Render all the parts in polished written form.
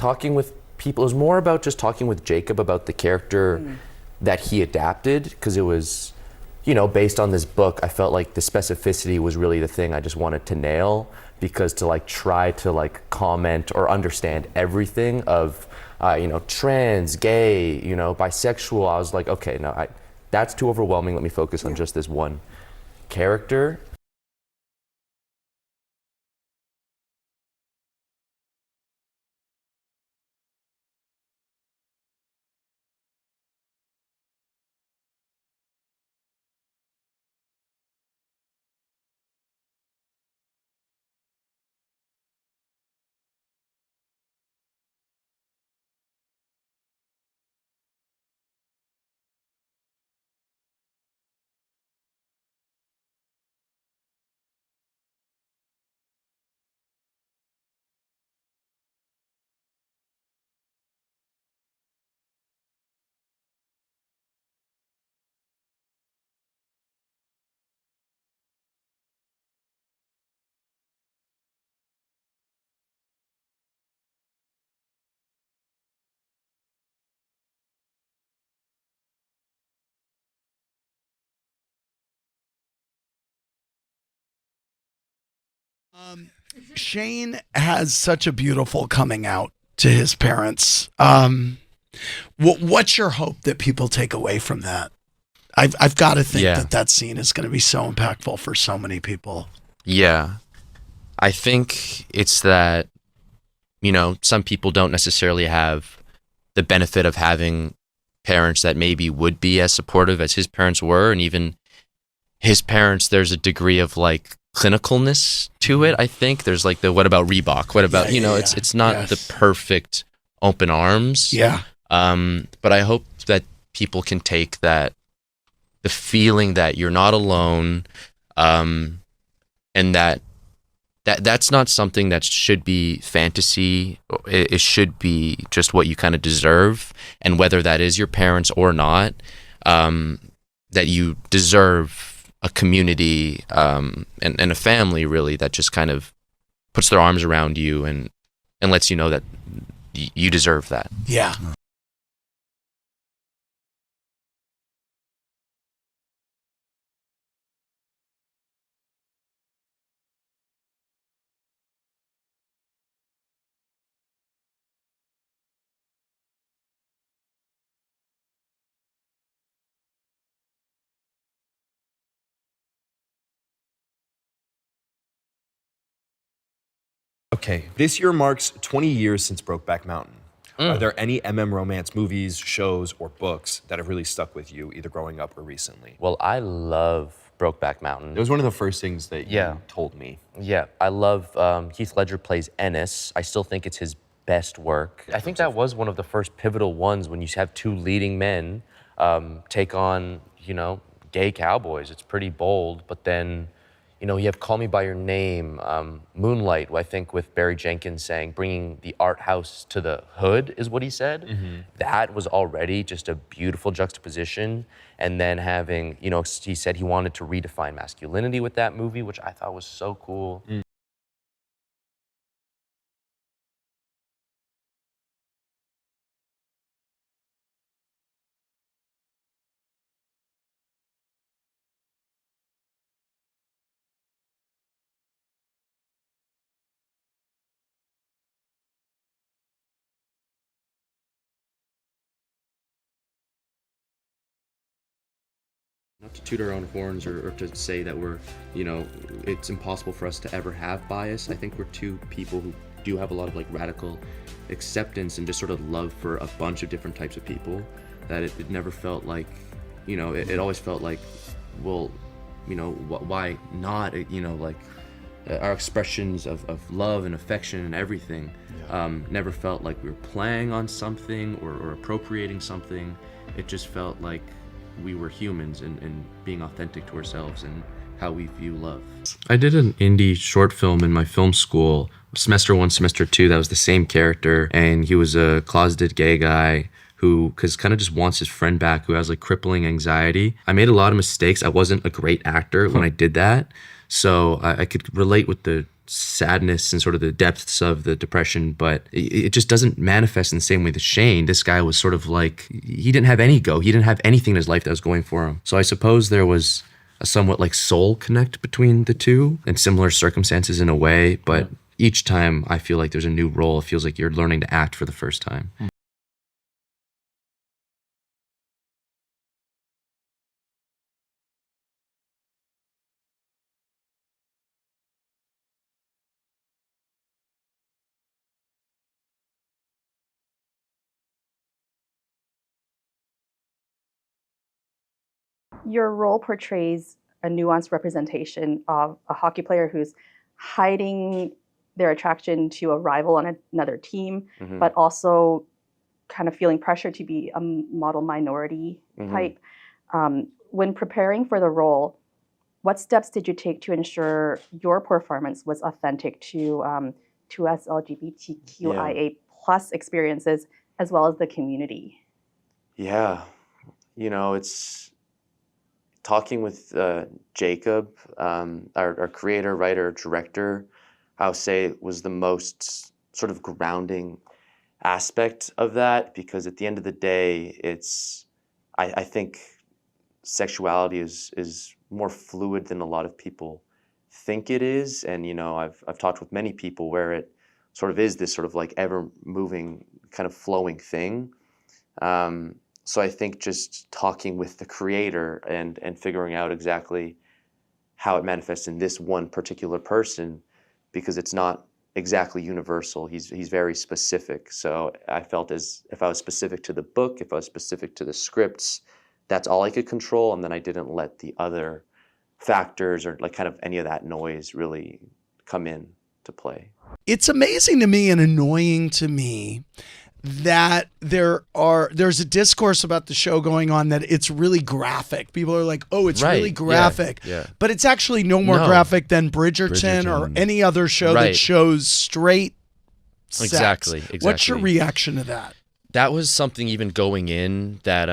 talking with people. It was more about just talking with Jacob about the character that he adapted, because it was, you know, based on this book. I felt like the specificity was really the thing I just wanted to nail, because to like try to like comment or understand everything of, you know, trans, gay, you know, bisexual, I was like, okay, no, that's too overwhelming. Let me focus on just this one character. Shane has such a beautiful coming out to his parents. What's your hope that people take away from that? I've got to think that scene is going to be so impactful for so many people. Yeah. I think it's that, you know, some people don't necessarily have the benefit of having parents that maybe would be as supportive as his parents were. And even his parents, there's a degree of like clinicalness to it. I think there's like what about Reebok? What about, it's not the perfect open arms. Yeah. But I hope that people can take that, the feeling that you're not alone, and that's not something that should be fantasy. It should be just what you kind of deserve. And whether that is your parents or not, that you deserve a community and a family, really, that just kind of puts their arms around you and lets you know that you deserve that. Yeah. Okay, this year marks 20 years since Brokeback Mountain. Are there any romance movies, shows, or books that have really stuck with you, either growing up or recently? Well, I love Brokeback Mountain. It was one of the first things that you told me. Yeah, I love Heath Ledger plays Ennis. I still think it's his best work. I think that was one of the first pivotal ones when you have two leading men take on, you know, gay cowboys. It's pretty bold, but then, you know, you have Call Me By Your Name, Moonlight, I think with Barry Jenkins saying, bringing the art house to the hood is what he said. That was already just a beautiful juxtaposition. And then having, you know, he said he wanted to redefine masculinity with that movie, which I thought was so cool. Not to toot our own horns or to say that we're, you know, it's impossible for us to ever have bias. I think we're two people who do have a lot of like radical acceptance and just sort of love for a bunch of different types of people, that it never felt like, you know, it always felt like, well, you know, why not, you know, like our expressions of love and affection and everything never felt like we were playing on something or appropriating something. It just felt like we were humans and being authentic to ourselves and how we view love. I did an indie short film in my film school, semester 1, semester 2, that was the same character, and he was a closeted gay guy who kind of just wants his friend back, who has like crippling anxiety. I made a lot of mistakes. I wasn't a great actor when I did that, so I could relate with the sadness and sort of the depths of the depression, but it just doesn't manifest in the same way that Shane. This guy was sort of like, he didn't have any go. He didn't have anything in his life that was going for him. So I suppose there was a somewhat like soul connect between the two in similar circumstances in a way, but each time I feel like there's a new role. It feels like you're learning to act for the first time. Your role portrays a nuanced representation of a hockey player who's hiding their attraction to a rival on another team, but also kind of feeling pressure to be a model minority type. When preparing for the role, what steps did you take to ensure your performance was authentic to us LGBTQIA plus experiences as well as the community? Yeah, it's talking with Jacob, our creator, writer, director. I would say was the most sort of grounding aspect of that, because at the end of the day, I think sexuality is more fluid than a lot of people think it is. And, I've talked with many people where it sort of is this sort of like ever moving kind of flowing thing. So I think just talking with the creator and figuring out exactly how it manifests in this one particular person, because it's not exactly universal. He's very specific. So I felt as if I was specific to the book, if I was specific to the scripts, that's all I could control. And then I didn't let the other factors or like kind of any of that noise really come in to play. It's amazing to me and annoying to me that there's a discourse about the show going on that it's really graphic. People are like, oh, it's really graphic. Yeah. But it's actually no more graphic than Bridgerton or any other show that shows straight sex. Exactly. What's your reaction to that? That was something even going in that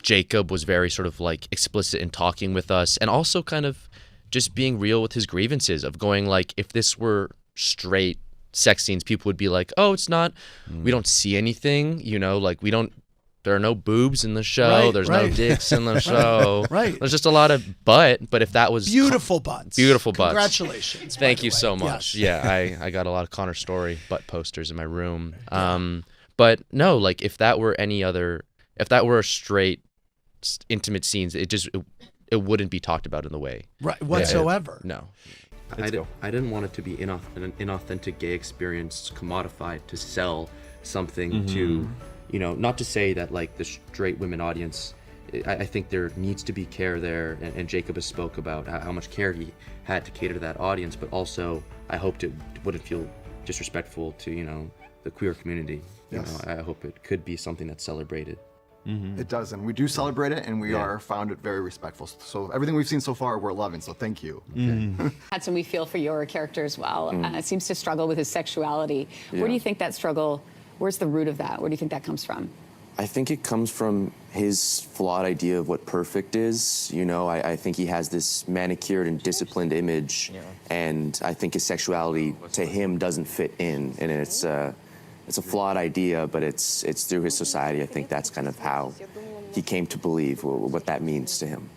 Jacob was very sort of like explicit in talking with us, and also kind of just being real with his grievances of going like, if this were straight sex scenes, people would be like, oh, it's not, we don't see anything, like there are no boobs in the show, there's no dicks in the show, there's just a lot of but if that was beautiful butts, congratulations, thank you so much. I got a lot of Connor Story butt posters in my room. But no, like if that were a straight intimate scenes, it wouldn't be talked about in the way whatsoever. No. I didn't want it to be an inauthentic gay experience commodified to sell something to, not to say that like the straight women audience, I think there needs to be care there, and Jacob has spoke about how much care he had to cater to that audience, but also I hoped it wouldn't feel disrespectful to, the queer community. I hope it could be something that's celebrated. It does, and we do celebrate it, and we are found it very respectful. So everything we've seen so far, we're loving, so thank you. Hudson, we feel for your character as well. Seems to struggle with his sexuality. Where do you think that struggle, where's the root of that? Where do you think that comes from? I think it comes from his flawed idea of what perfect is. I think he has this manicured and disciplined image, and I think his sexuality to him doesn't fit in, and it's a flawed idea, but it's through his society. I think that's kind of how he came to believe what that means to him.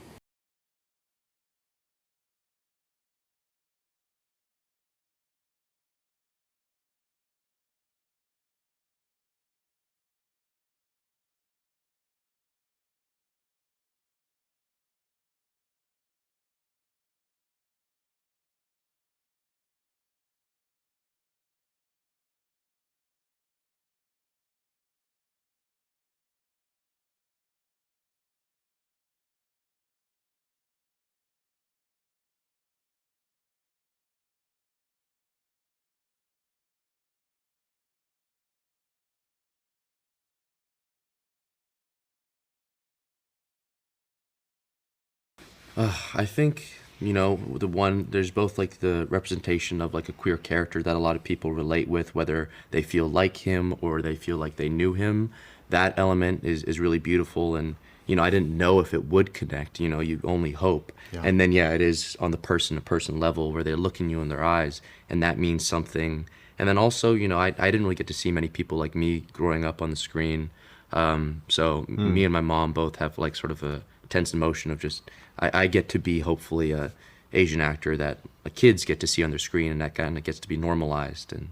I think, there's both like the representation of like a queer character that a lot of people relate with, whether they feel like him or they feel like they knew him. That element is really beautiful, and I didn't know if it would connect. You only hope. Yeah. And then, yeah, it is on the person-to-person level where they're looking you in their eyes, and that means something. And then also, I didn't really get to see many people like me growing up on the screen. So me and my mom both have like sort of a tense emotion of just, I get to be hopefully a Asian actor that kids get to see on their screen, and that kind of gets to be normalized and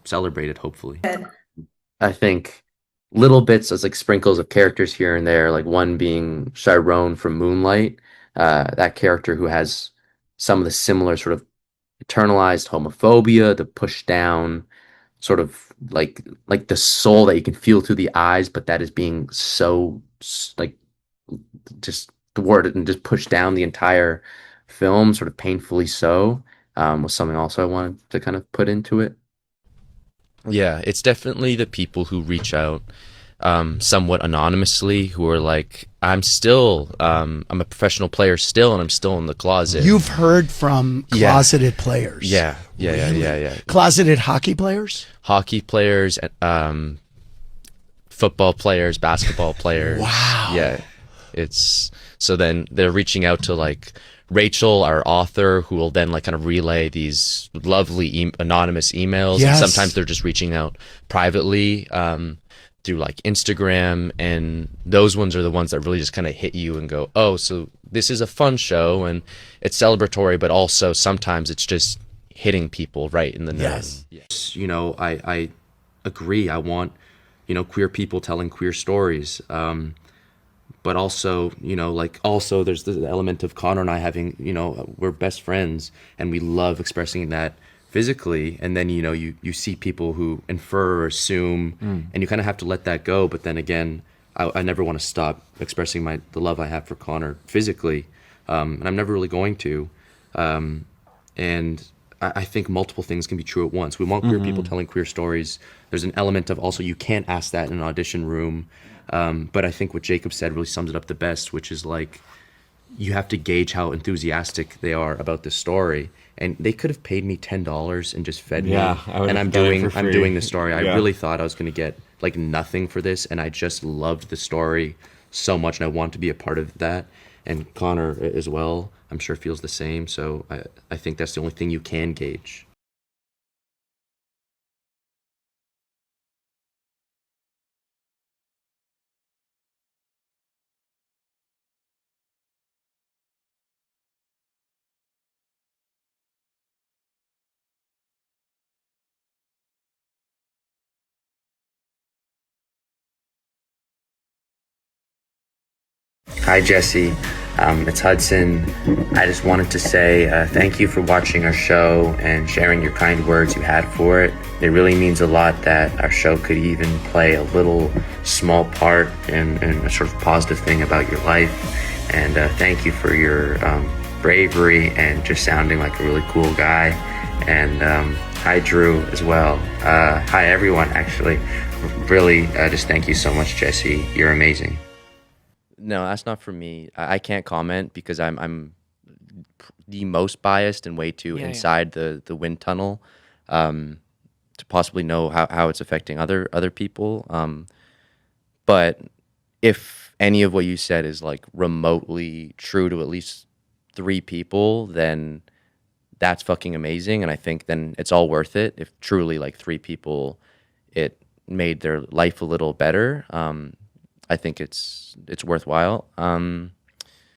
celebrated, hopefully. I think little bits as like sprinkles of characters here and there, like one being Chiron from Moonlight, that character who has some of the similar sort of internalized homophobia, the push down sort of like the soul that you can feel through the eyes, but that is being so like just thwarted and just pushed down the entire film, sort of painfully so, was something also I wanted to kind of put into it. Yeah, it's definitely the people who reach out somewhat anonymously, who are like, I'm a professional player still, and I'm still in the closet. You've heard from closeted players. Yeah. Closeted hockey players? Hockey players, football players, basketball players. Wow. Yeah. So then they're reaching out to like Rachel, our author, who will then like kind of relay these lovely anonymous emails. Yes. And sometimes they're just reaching out privately through like Instagram, and those ones are the ones that really just kind of hit you and go, oh, so this is a fun show and it's celebratory, but also sometimes it's just hitting people right in the nose. Yes. I agree. I want, queer people telling queer stories. But also, also there's the element of Connor and I having, we're best friends and we love expressing that physically. And then, you see people who infer or assume, and you kind of have to let that go. But then again, I never want to stop expressing the love I have for Connor physically. And I'm never really going to. And I think multiple things can be true at once. We want queer people telling queer stories. There's an element of also, you can't ask that in an audition room. But I think what Jacob said really sums it up the best, which is like, you have to gauge how enthusiastic they are about this story. And they could have paid me $10 and just fed me. And I'm doing the story. I really thought I was going to get like nothing for this. And I just loved the story so much. And I want to be a part of that. And Connor as well, I'm sure feels the same. So I think that's the only thing you can gauge. Hi, Jesse. It's Hudson. I just wanted to say thank you for watching our show and sharing your kind words you had for it. It really means a lot that our show could even play a little small part in a sort of positive thing about your life. And thank you for your bravery and just sounding like a really cool guy. And hi, Drew, as well. Hi, everyone, actually. Really, just thank you so much, Jesse. You're amazing. No, that's not for me. I can't comment because I'm the most biased and way too inside the wind tunnel to possibly know how it's affecting other people. But if any of what you said is like remotely true to at least 3 people, then that's fucking amazing. And I think then it's all worth it if truly like 3 people, it made their life a little better. I think it's worthwhile.